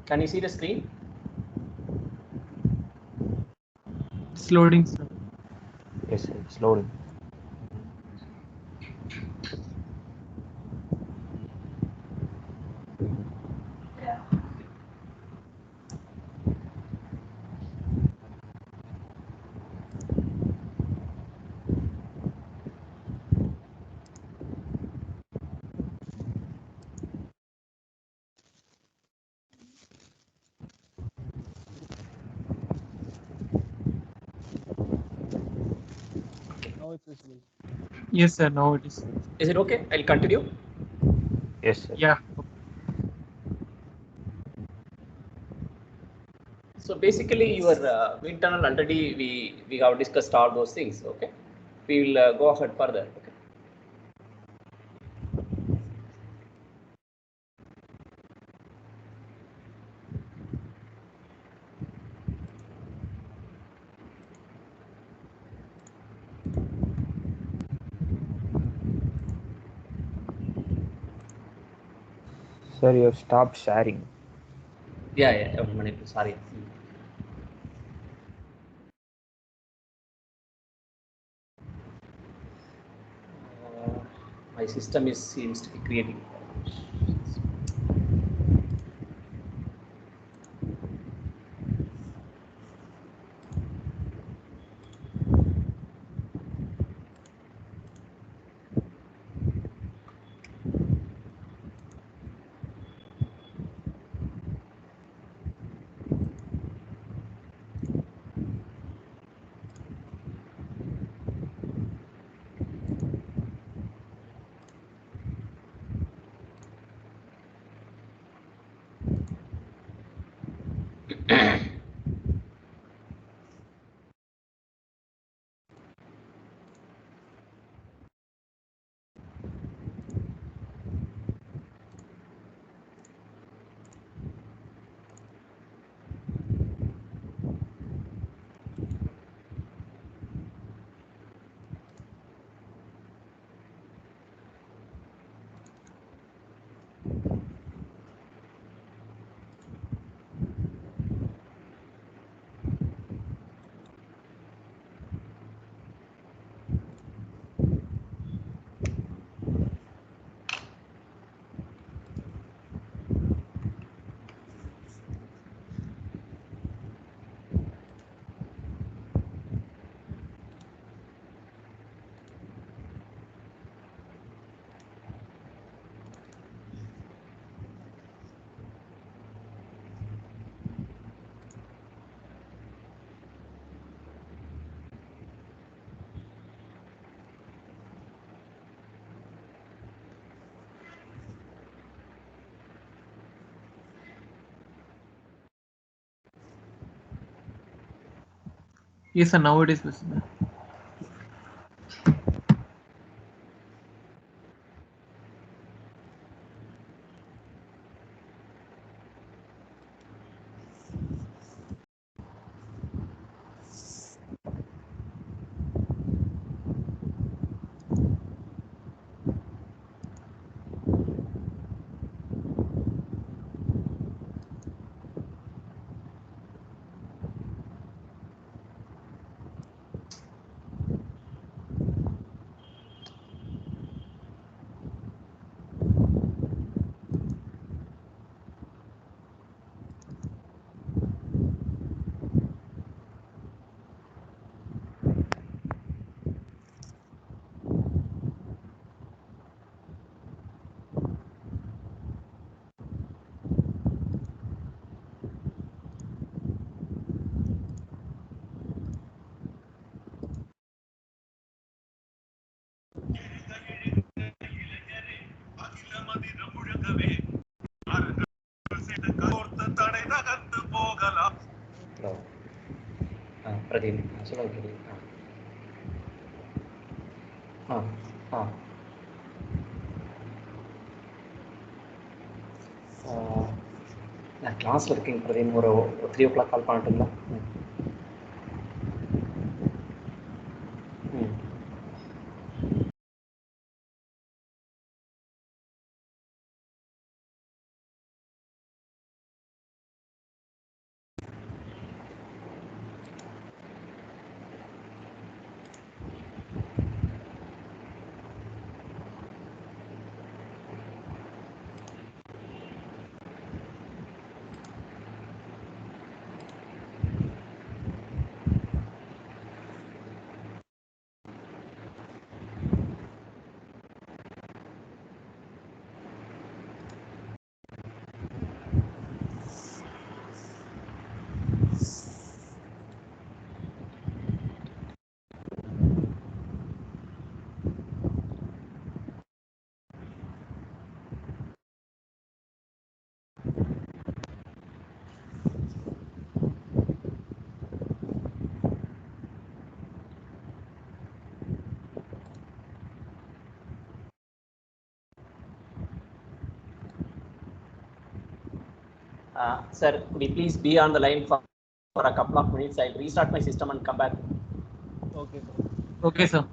Can you see the screen? It's loading, sir. Yes, sir, it's loading. Now it's visible. Yes, sir. Now it is. Is it okay? I'll continue. Yes, sir. Yeah. So basically, your wind tunnel already we have discussed all those things. Okay, we will go ahead further. Okay. Sir, you have stopped sharing. Yeah. 1 minute. Sorry. My system seems to be creating problems. Yes, sir. Now it is visible. Hello. Pradeep. Hello, Pradeep. கிளாஸில் இருக்கீங்க பிரதீப், ஒரு 3 o'clock call பண்ணட்டுங்களா? Sir, could you please be on the line for a couple of minutes? I'll restart my system and come back. Okay, sir. Okay, sir.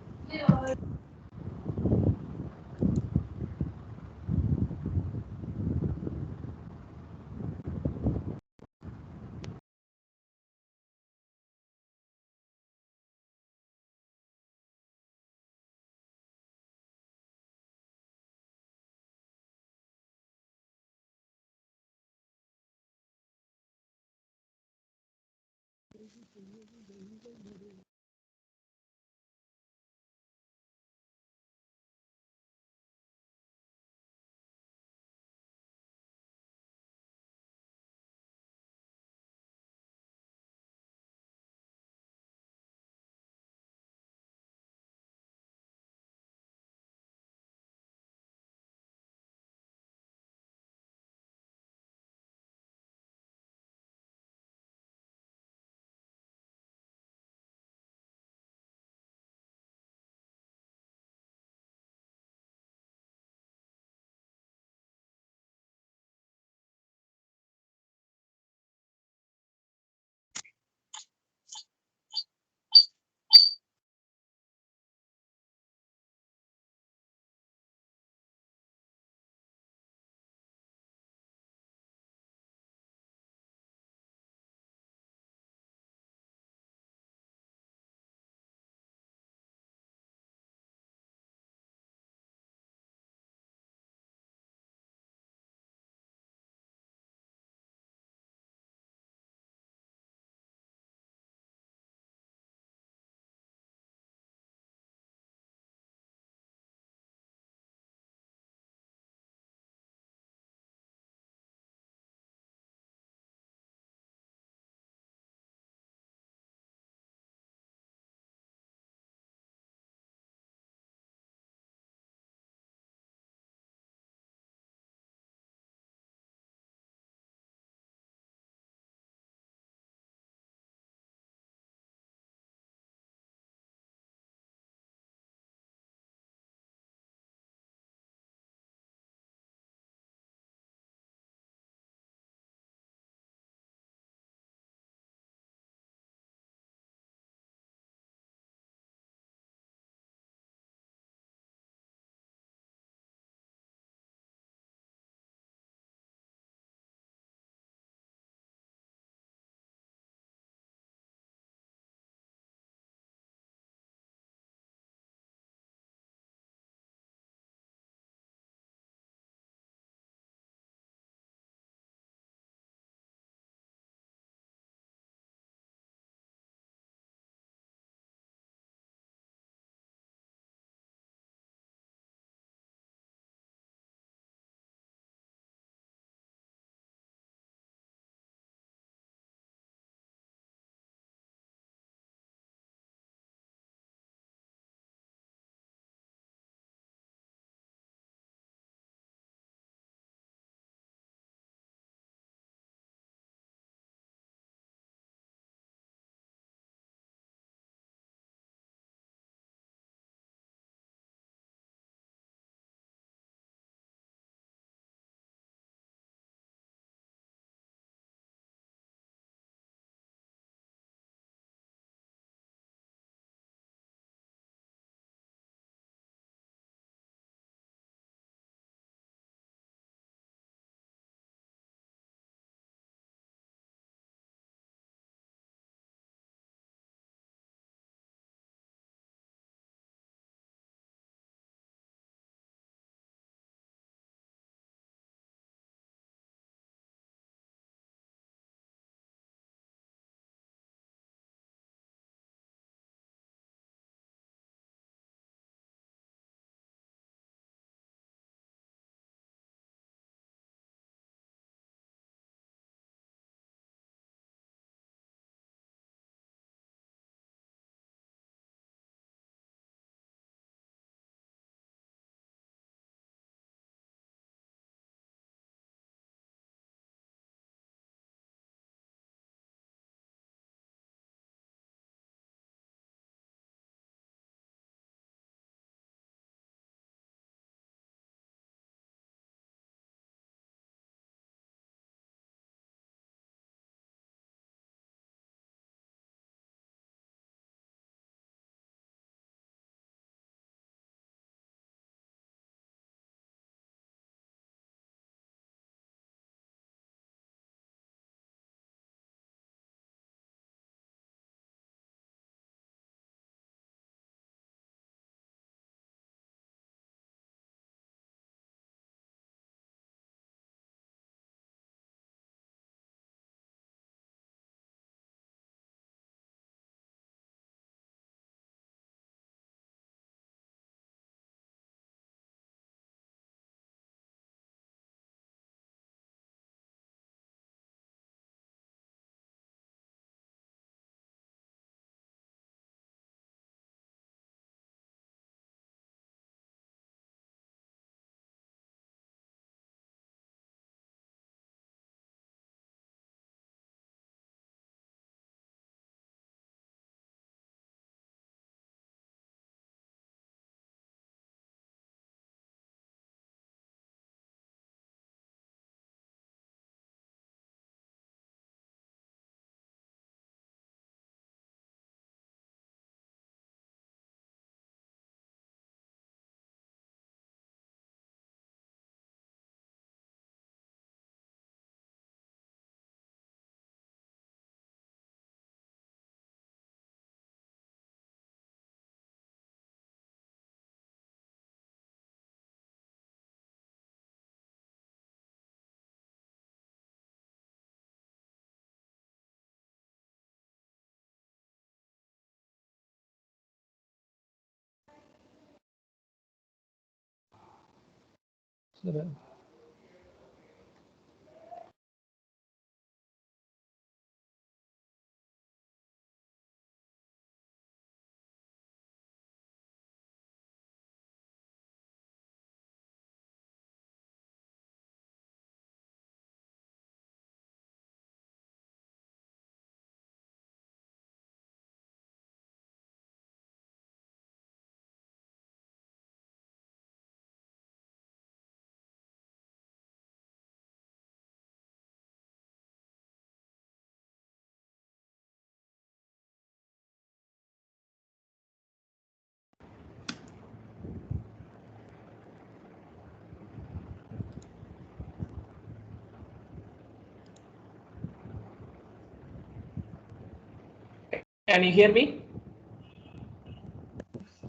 Can you hear me?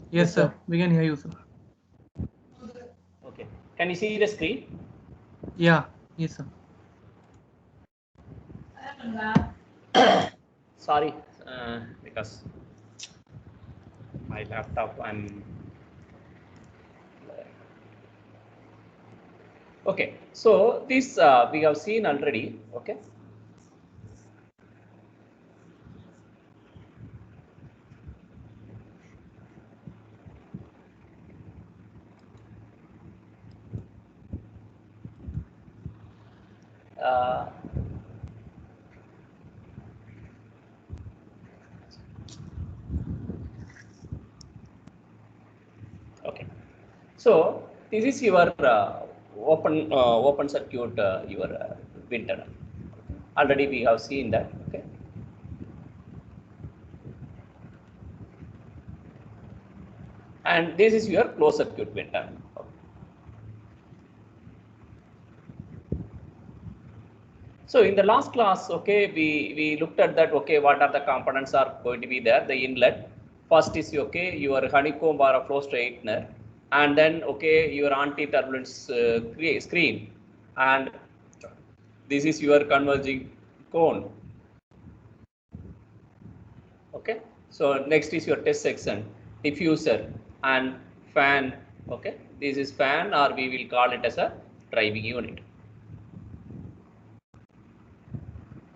Yes, sir. We can hear you, sir. Okay. Can you see the screen? Yeah. Yes, sir. Sorry, because my laptop and okay. So this we have seen already. Okay. Uh, okay. So this is your open circuit your wind tunnel. Already we have seen that. Okay. And this is your closed circuit wind tunnel. Okay. So in the last class, okay, we looked at that. Okay, what are the components are going to be there? The inlet. First is okay, your honeycomb or a flow straightener, and then okay, your anti-turbulence screen, and this is your converging cone. Okay, so next is your test section, diffuser and fan. Okay, this is fan, or we will call it as a driving unit.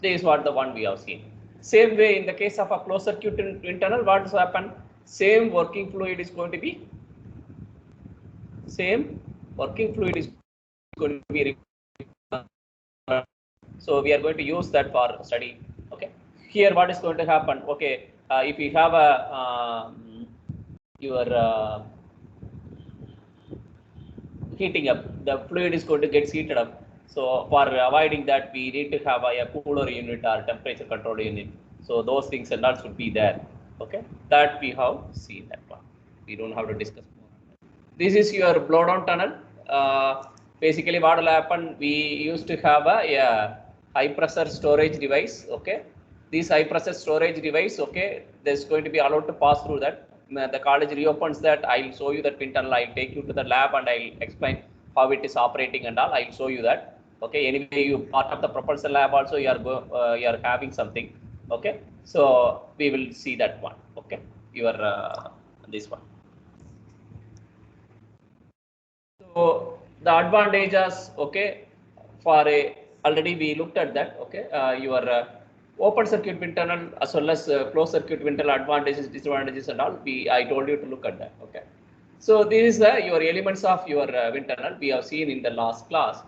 This is what the one we have seen. Same way in the case of a closed circuit internal, what has happened? Same working fluid is going to be so we are going to use that for study. Okay, here what is going to happen? Okay, if you have a your heating up, the fluid is going to get heated up. So for avoiding that, we need to have a cooler unit or temperature control unit. So those things and all should be there. Okay, that we have seen that one. We don't have to discuss more. This is your blow down tunnel. Basically, what will happen? We used to have a high pressure storage device. Okay, this high pressure storage device. Okay, there's going to be allowed to pass through that. The college reopens that. I'll show you that pin tunnel. I'll take you to the lab and I'll explain how it is operating and all. I'll show you that. Okay, anyway, you part of the propulsion lab also. You are having something. Okay, so we will see that one. Okay, your this one. So the advantages, okay, for a already we looked at that, okay, your open circuit wind tunnel as well as closed circuit wind tunnel advantages, disadvantages, and all. I told you to look at that, okay. So this is your elements of your wind tunnel we have seen in the last class.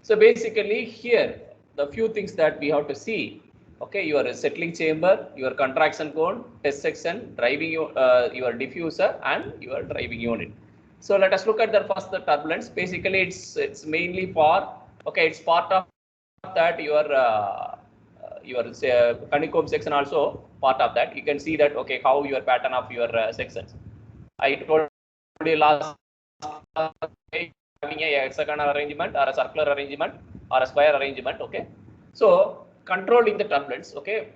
So basically here the few things that we have to see, okay, your settling chamber, your contraction cone, test section, driving your diffuser, and your driving unit. So let us look at the first the turbulence. Basically, it's mainly for okay. It's part of that your honeycomb section also part of that. You can see that okay how your pattern of your sections. I told you last having a hexagonal arrangement or a circular arrangement or a square arrangement. Okay, so controlling the turbulence. Okay,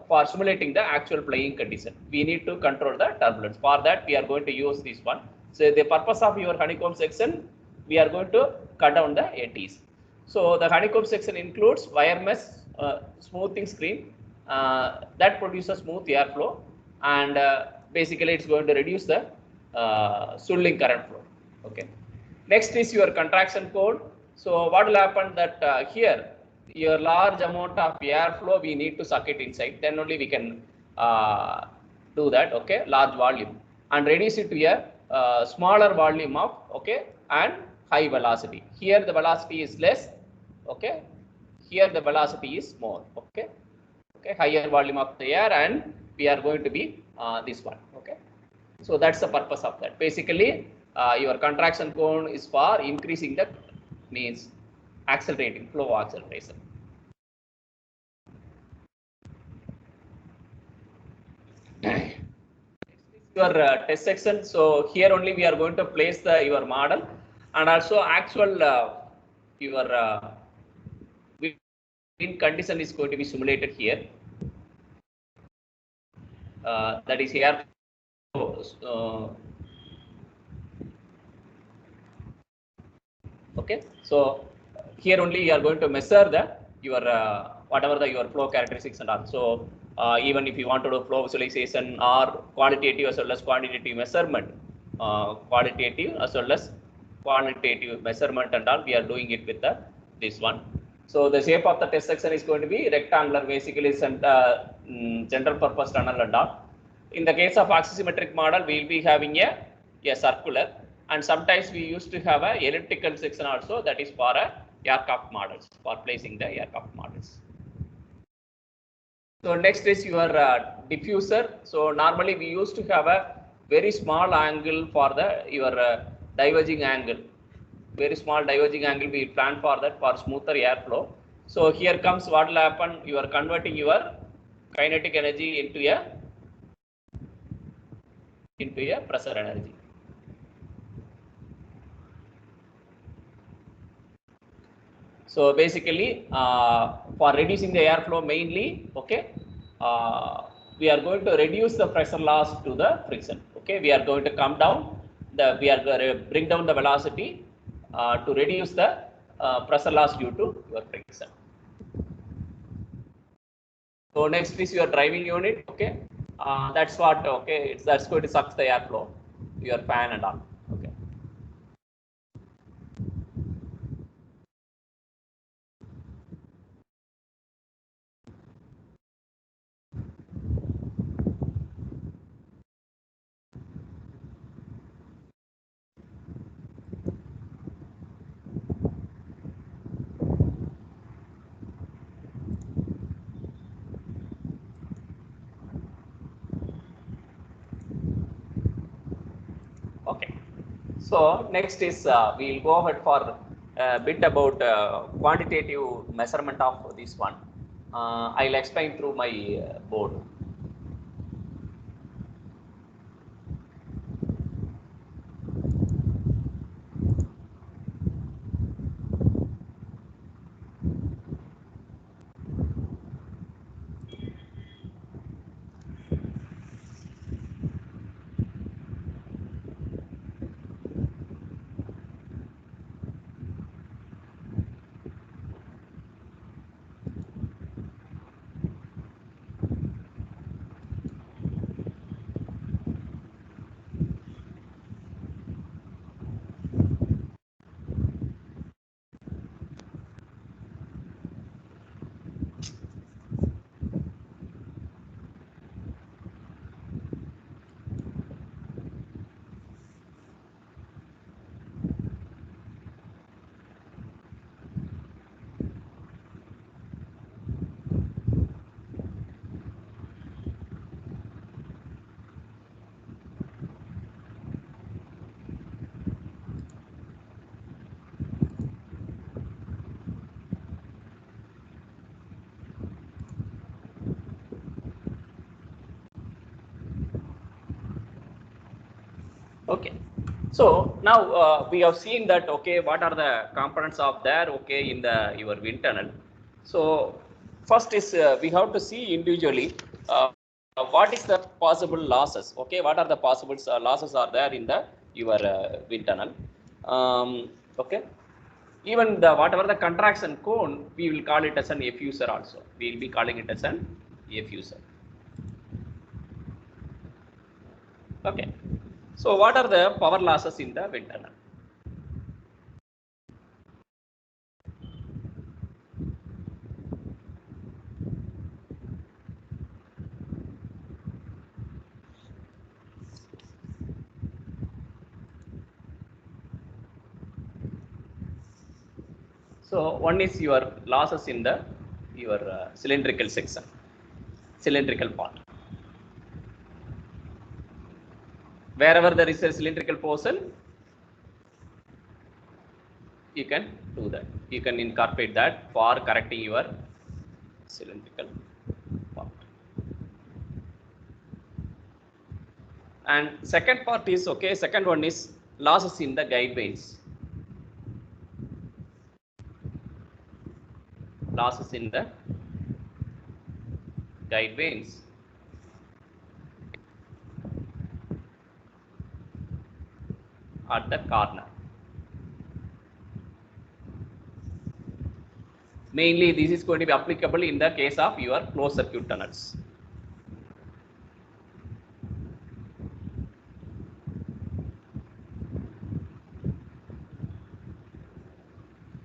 for simulating the actual playing condition, we need to control the turbulence. For that, we are going to use this one. So the purpose of your honeycomb section, we are going to cut down the ATs. So the honeycomb section includes wire mesh, smoothing screen that produces smooth airflow, and basically it's going to reduce the Stirling current flow. Okay. Next is your contraction cone. So what will happen that here your large amount of airflow we need to suck it inside, then only we can do that, okay, large volume, and reduce it to a smaller volume of, okay, and high velocity. Here the velocity is less, okay, here the velocity is more, okay, higher volume of the air, and we are going to be this one, okay. So that's the purpose of that. Basically your contraction cone is for increasing the, means accelerating, flow acceleration. Your test section. So here only we are going to place the your model, and also actual your wind condition is going to be simulated here. That is here. Okay, so here only you are going to measure the your whatever the your flow characteristics and all. So even if you want to do flow visualization or qualitative as well as quantitative measurement, qualitative as well as quantitative measurement and all, we are doing it with the this one. So the shape of the test section is going to be rectangular, basically general purpose tunnel and all. In the case of axisymmetric model, we will be having a circular, and sometimes we used to have a elliptical section also, that is for a aircraft models, for placing the aircraft models. So next is your diffuser. So normally we used to have a very small angle for the your diverging angle. Very small diverging angle we plan for that, for smoother airflow. So here comes what will happen, you are converting your kinetic energy into a pressure energy. So basically for reducing the airflow mainly, okay, we are going to reduce the pressure loss to the friction. Okay, we are going to come down we are going to bring down the velocity to reduce the pressure loss due to your friction. So next is your driving unit. Okay, that's what, okay, that's going to suck the airflow, your fan and all. Okay. Okay, so next is we will go ahead for a bit about quantitative measurement of this one. I'll explain through my board. Okay, so now we have seen that, okay, what are the components of there, okay, in the your wind tunnel. So first is we have to see individually what is the possible losses, okay, what are the possible losses are there in the your wind tunnel. Okay, even the whatever the contraction cone, we will call it as an effuser also, we will be calling it as an effuser. Okay, so what are the power losses in the wind tunnel? So one is your losses in the your cylindrical section, cylindrical part. Wherever there is a cylindrical portion, you can do that. You can incorporate that for correcting your cylindrical part. And second part is okay. Second one is losses in the guide vanes. Losses in the guide vanes. At the corner. Mainly this is going to be applicable in the case of your closed circuit tunnels.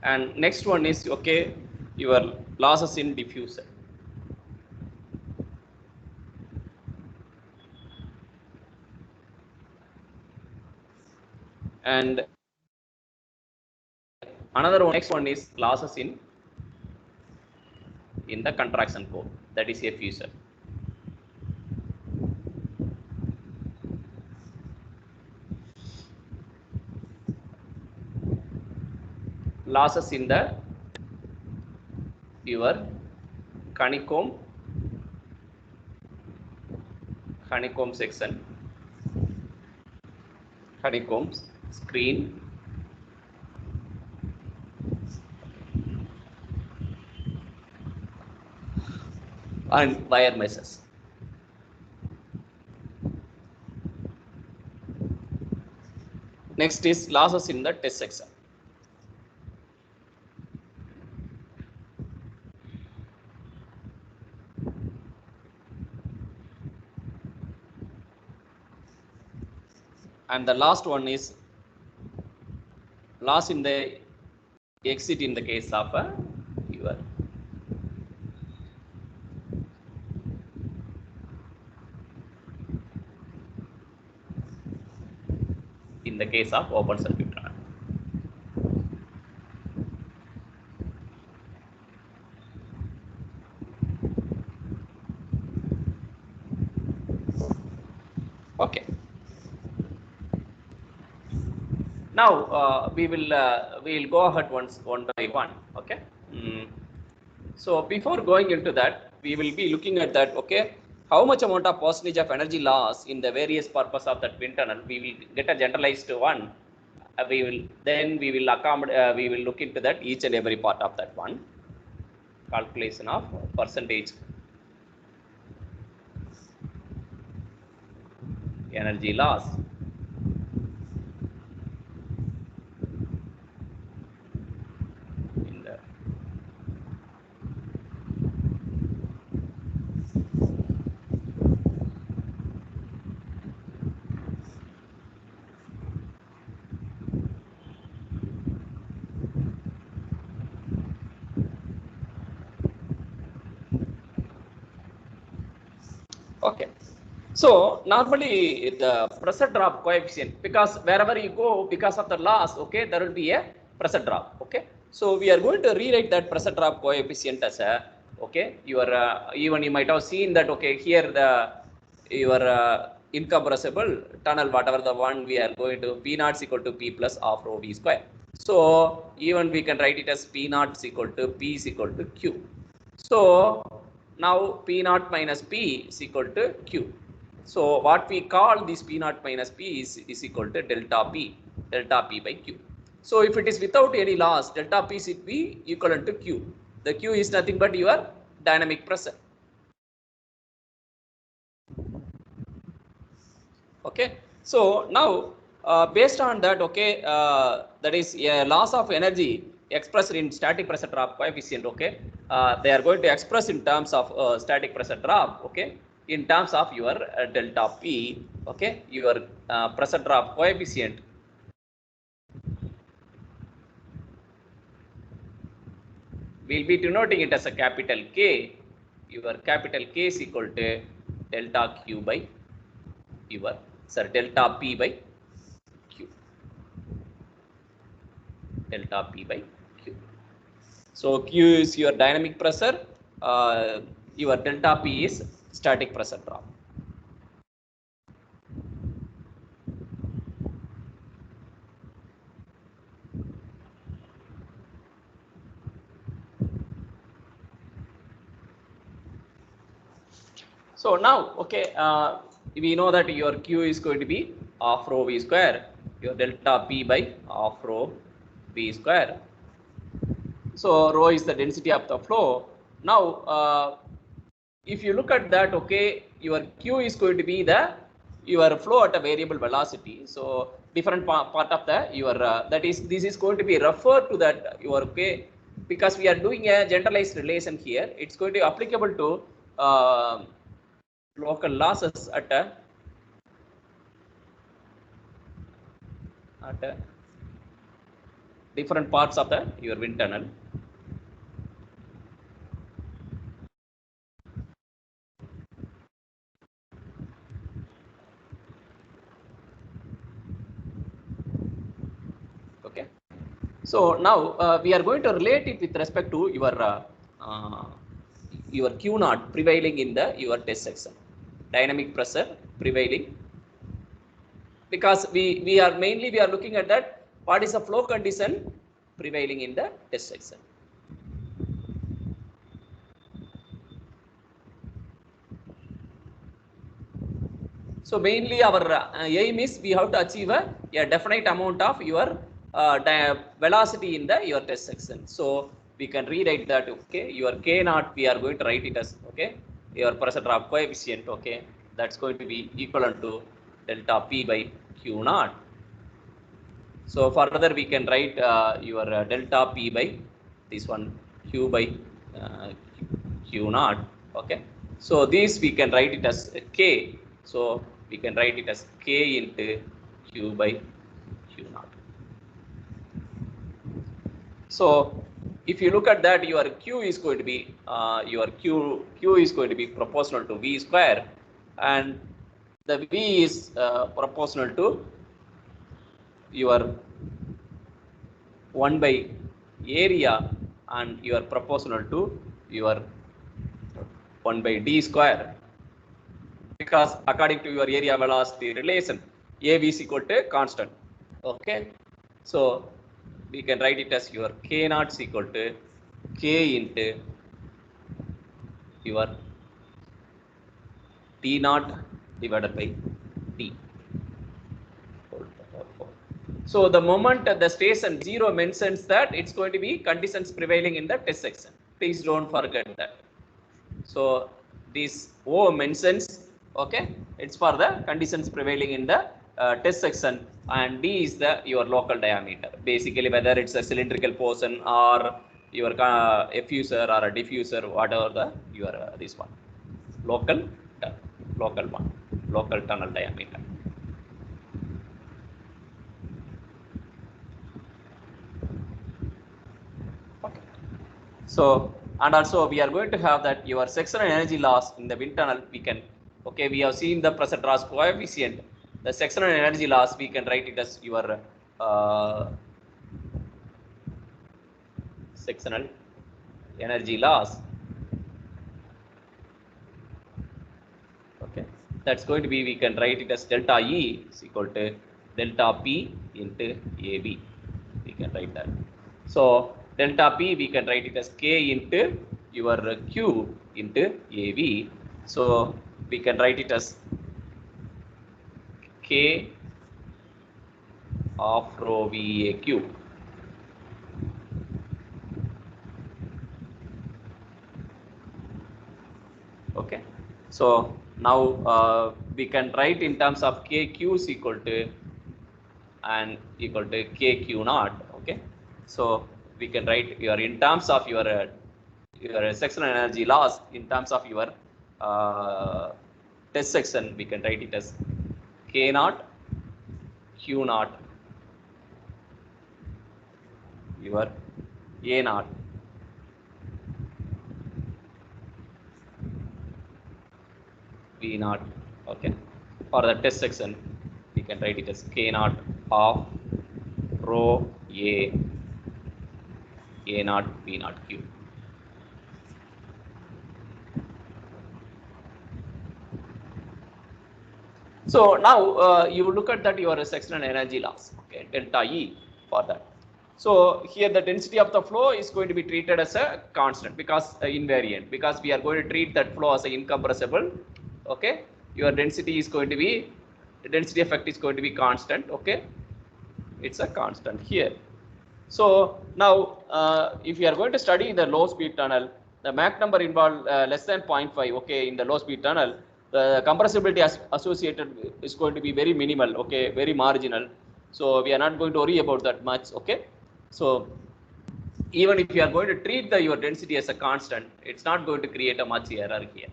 And next one is okay, your losses in diffuser. And another one, next one is losses in the contraction core, that is a fusel. Losses in the your honeycomb section, honeycomb screen, and wire meshes. Next is losses in the test section. And the last one is loss in the exit in the case of your in the case of open circuit tunnel. Okay. Now we will go ahead one by one. Okay. So before going into that, we will be looking at that. Okay, how much amount of percentage of energy loss in the various purpose of that wind tunnel? We will get a generalized one. We will accommodate. We will look into that each and every part of that one. Calculation of percentage energy loss. Okay, so normally the pressure drop coefficient, because wherever you go, because of the loss, okay, there will be a pressure drop. Okay, so we are going to rewrite that pressure drop coefficient as a, okay, your even you might have seen that, okay, here the your incompressible tunnel, whatever the one we are going to, P naught is equal to P plus of rho V square. So even we can write it as P naught is equal to P is equal to Q. So now P naught minus P is equal to Q. So what we call this P naught minus P is equal to delta P by Q. So if it is without any loss, delta P should be equivalent to Q. The Q is nothing but your dynamic pressure. Okay. So now based on that, okay, that is a loss of energy expressed in static pressure drop coefficient. Okay, they are going to express in terms of static pressure drop. Okay, in terms of your delta P. Okay, your pressure drop coefficient. We'll be denoting it as a capital K. Your capital K is equal to delta Q by your delta P by Q. Delta P by Q. So Q is your dynamic pressure, your delta P is static pressure drop. So now, okay, we know that your Q is going to be half rho V square, your delta P by half rho V square. So rho is the density of the flow. Now, if you look at that, okay, your Q is going to be your flow at a variable velocity. So different part of your that is, this is going to be referred to that your, okay, because we are doing a generalized relation here. It's going to be applicable to local losses at different parts of your wind tunnel. Okay. So now we are going to relate it with respect to your Q naught prevailing in your test section, dynamic pressure prevailing, because we are looking at that what is the flow condition prevailing in the test section. So mainly our aim is we have to achieve a definite amount of your velocity in your test section. So we can rewrite that, okay, your K naught we are going to write it as, okay, your pressure drop coefficient, okay, that's going to be equivalent to delta P by Q naught. So further we can write your delta P by this one Q by Q naught, okay. So this we can write it as K. So we can write it as K into Q by Q naught. So if you look at that, your Q is going to be your Q is going to be proportional to V square, and the V is proportional to your 1 by area, and you are proportional to your 1 by d square, because according to your area velocity relation, AV is equal to constant. Okay, so we can write it as your K naught is equal to K into your T naught divided by T. So the moment the station 0 mentions that it's going to be conditions prevailing in the test section. Please don't forget that. So this O mentions, okay, it's for the conditions prevailing in the test section, and D is your local diameter. Basically, whether it's a cylindrical portion or your effuser or a diffuser, whatever your this one, local tunnel diameter. Okay. So, and also we are going to have that your sectional energy loss in the wind tunnel, we can, okay, we have seen the pressure drop coefficient, the sectional energy loss we can write it as your sectional energy loss, okay, that's going to be, we can write it as delta E is equal to delta P into AB, we can write that. So delta P we can write it as K into your Q into AV. So we can write it as K of rho VAQ. Okay. So now we can write in terms of KQ is equal to and equal to KQ naught. Okay. So we can write your in terms of your sectional energy loss in terms of your test section, we can write it as K naught Q naught your A naught V naught. Okay, for the test section we can write it as K naught of rho A A naught V naught Q. So now you look at that your sectional energy loss, okay, delta E for that. So here the density of the flow is going to be treated as a constant because invariant, because we are going to treat that flow as an incompressible. Okay, your density is going to be, the density effect is going to be constant. Okay, it's a constant here. So now if you are going to study the low speed tunnel, the Mach number involved less than 0.5. Okay, in the low speed tunnel, the compressibility associated is going to be very minimal. Okay, very marginal. So we are not going to worry about that much. Okay, so even if you are going to treat your density as a constant, it's not going to create a much error here.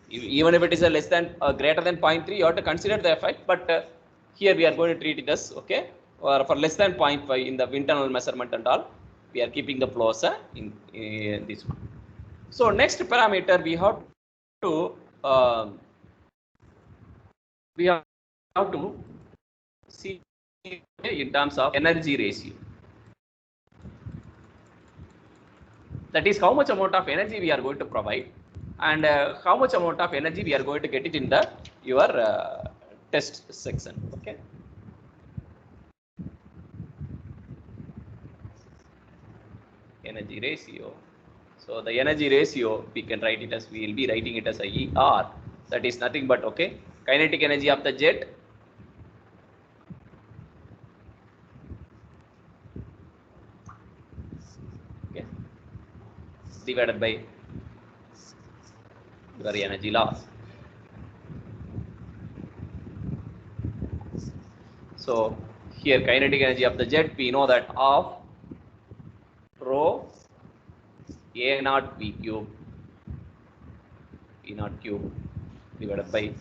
Even if it is a less than greater than 0.3, you have to consider the effect, but here we are going to treat it as, okay, or for less than 0.5 in the internal measurement and all, we are keeping the flows in this one. So next parameter we have to see in terms of energy ratio. That is how much amount of energy we are going to provide, and how much amount of energy we are going to get it in the your test section. Okay. Energy ratio. So the energy ratio we can write it as, we will be writing it as a ER. That is nothing but, okay, kinetic energy of the jet divided by your energy loss. So here kinetic energy of the jet, we know that of rho A naught V cube E naught cube divided by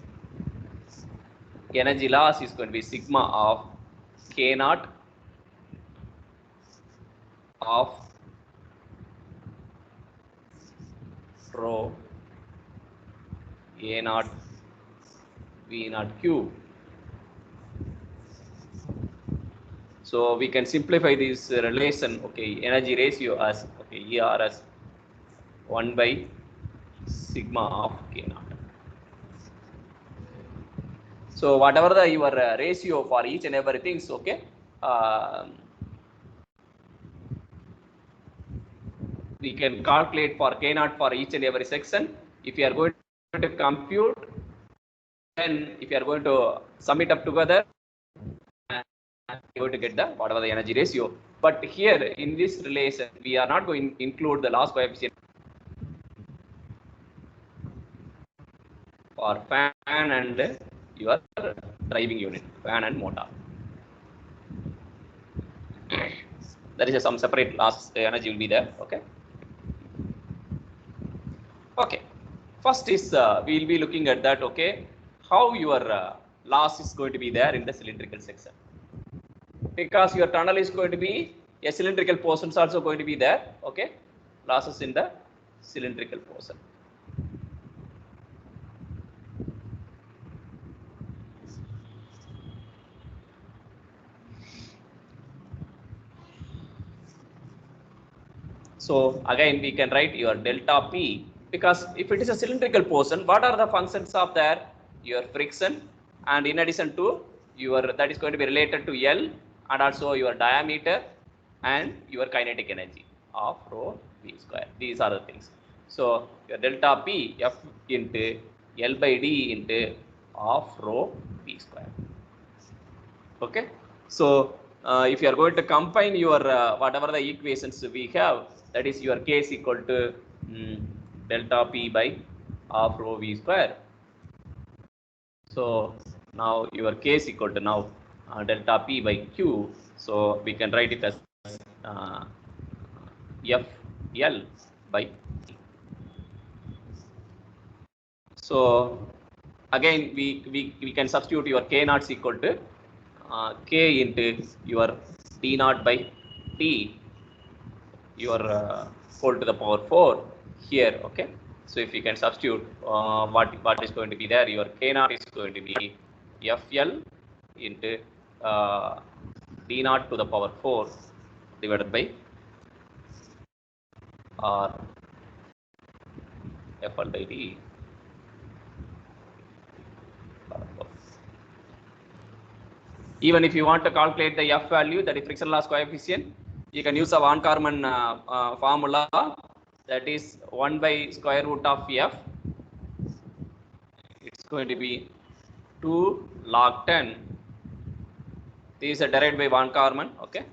energy loss is going to be sigma of K naught of rho A naught V naught cube. So we can simplify this relation, okay, energy ratio as, okay, ER as 1 by sigma of K naught. So whatever the your ratio for each and everything, okay, we can calculate for K naught for each and every section. If you are going to compute, then if you are going to sum it up together, you are going to get the whatever the energy ratio. But here in this relation, we are not going to include the loss coefficient for fan and your driving unit, fan and motor. There is some separate loss energy will be there. Okay. Okay. First is we will be looking at that. Okay, how your loss is going to be there in the cylindrical section, because your tunnel is going to be a cylindrical portion is also going to be there. Okay, losses in the cylindrical portion. So again we can write your delta P, because if it is a cylindrical portion, what are the functions of there? Your friction, and in addition to your, that is going to be related to L, and also your diameter and your kinetic energy of rho V square. These are the things. So your delta P F into L by D into of rho V square. Okay. So if you are going to combine your whatever the equations we have, that is your K is equal to delta P by half rho V square. So now your K is equal to now delta P by Q. So we can write it as FL by T. So again we can substitute your K naught is equal to K into your D naught by T, your whole to the power 4 here. Okay, so if you can substitute what is going to be there, your K naught is going to be FL into D naught to the power 4 divided by or FL by D. Even if you want to calculate the F value, that is friction loss coefficient, you can use a Von Karman formula, that is 1 by square root of F. It's going to be 2 log 10. These are derived by Von Karman. Okay.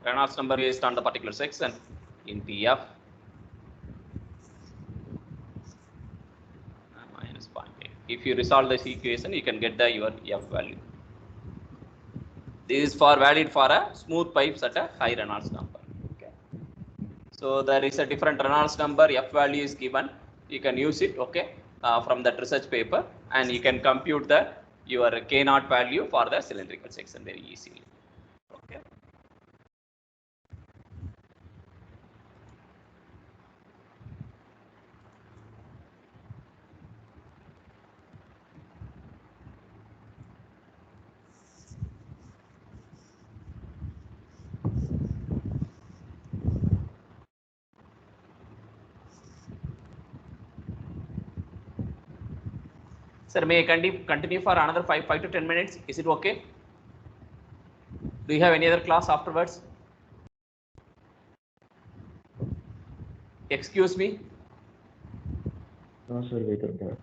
Reynolds number based on the particular section into F minus 0.8. If you resolve this equation, you can get the your F value. This is for valid for a smooth pipes at a high Reynolds number. Okay. So there is a different Reynolds number. F value is given. You can use it. Okay. From that research paper, and you can compute the your K0 value for the cylindrical section very easily. Okay. Sir, may I continue for another 5 to 10 minutes? Is it okay? Do you have any other class afterwards? Excuse me? No, sir, wait on that.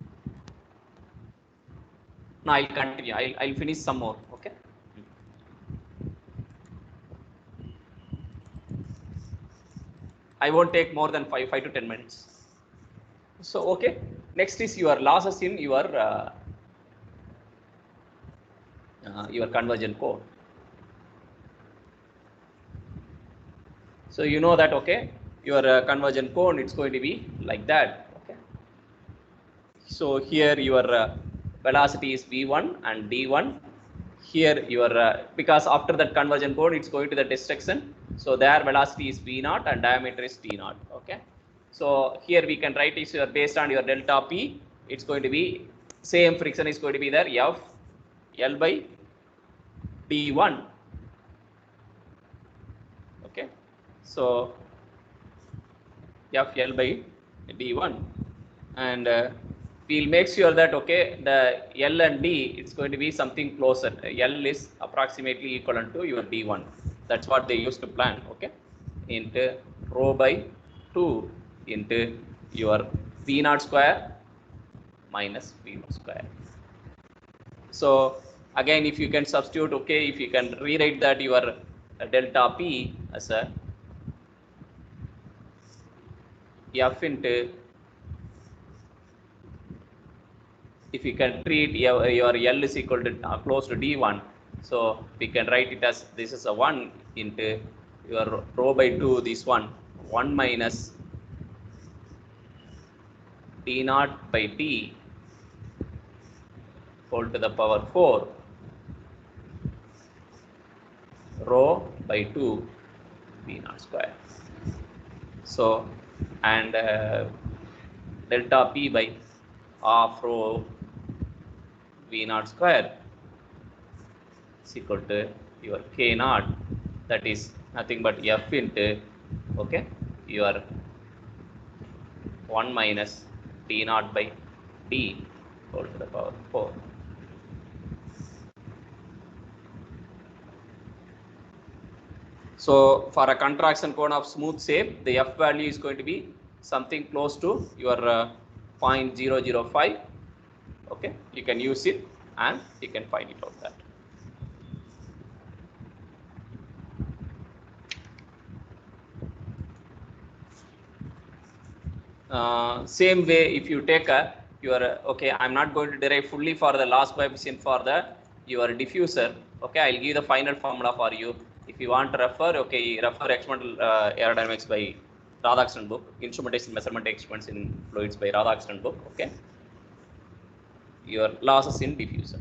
No, I'll continue. I'll finish some more. Okay. I won't take more than 5 to 10 minutes. So, okay. Next is your losses in your conversion code. So you know that, okay, your conversion code, it's going to be like that. Okay. So here your velocity is V1 and D1. Here your because after that conversion code, it's going to the test section. So their velocity is V0 and diameter is T0. Okay. So here we can write is based on your delta P, it's going to be same friction is going to be there, F L by D1. Okay. So F L by D1, and we'll make sure that, okay, the L and D, it's going to be something closer. L is approximately equivalent to your D1. That's what they used to plan. Okay. Into rho by 2 into your V0 square minus V0 square. So again, if you can substitute, okay, if you can rewrite that your delta P as a F into, if you can treat your L is equal to close to D1, so we can write it as this is a 1 into your rho by 2, this one 1 minus D0 by D whole to the power 4 rho by 2 V0 square. So and delta P by half rho V0 square is equal to your K0, that is nothing but F into, okay, your 1 minus T0 by D whole to the power 4. So for a contraction cone of smooth shape, the F value is going to be something close to your 0.005. Okay, you can use it and you can find it out that. Same way, if you take your, okay, I'm not going to derive fully for the loss coefficient for the your diffuser. Okay, I'll give the final formula for you. If you want to refer, okay, refer experimental aerodynamics by Radhakrishnan book, instrumentation measurement experiments in fluids by Radhakrishnan book. Okay, your losses in diffuser.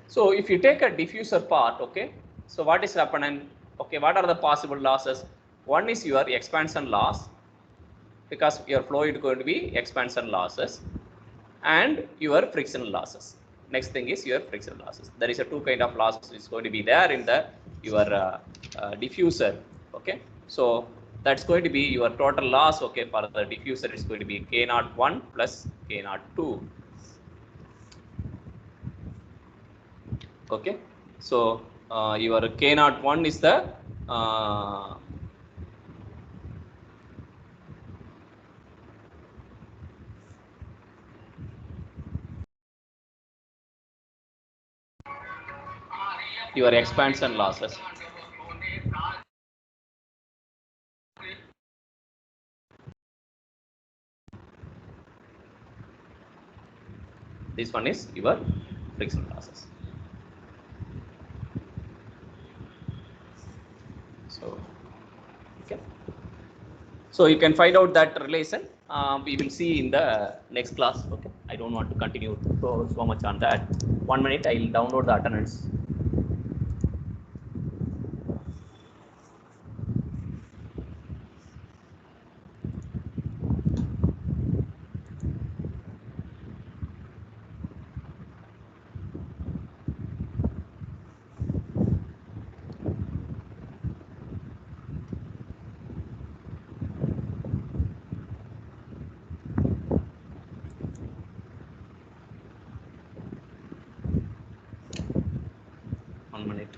So if you take a diffuser part, okay, so what is happening? Okay, what are the possible losses? One is your expansion loss, because your fluid going to be expansion losses, and your friction losses. Next thing is your friction losses. There is a two kind of losses is going to be there in the your diffuser. Okay, so that's going to be your total loss. Okay, for the diffuser is going to be K01 plus K02. Okay, so your K01 is the your expansion losses. This one is your friction losses. So, okay. So you can find out that relation. We will see in the next class. Okay. I don't want to continue so much on that. 1 minute. I will download the attendance. One minute.